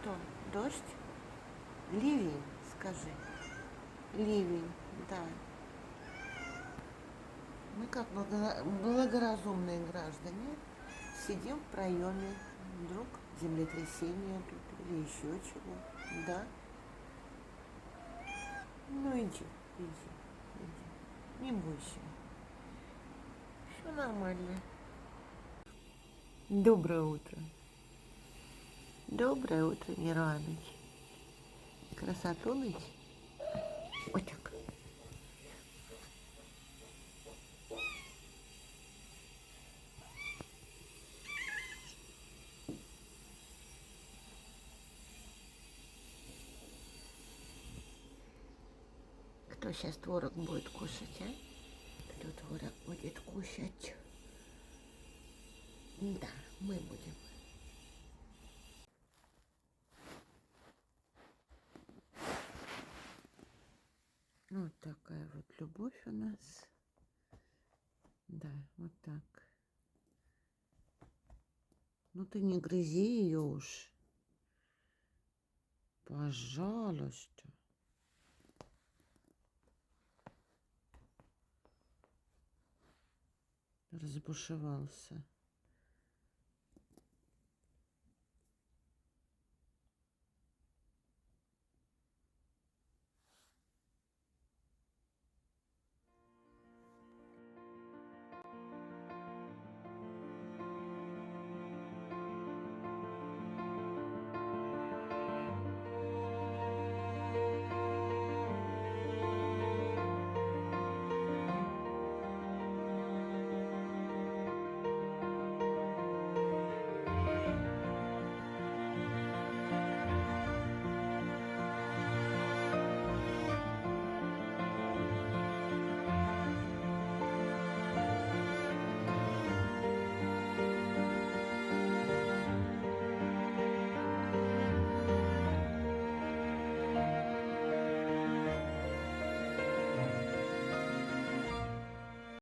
Что? Дождь? Ливень, скажи. Ливень, да. Мы, как благоразумные граждане, сидим в проеме. Вдруг землетрясение тут или еще чего. Да? Ну иди, иди. Не бойся. Все нормально. Доброе утро. Доброе утро, Мироныч. Красотуныч. Вот так. Кто сейчас творог будет кушать, а? Кто творог будет кушать? Да, мы будем. Вот такая вот любовь у нас. Да, вот так. Ну ты не грызи ее уж. Пожалуйста. Разбушевался.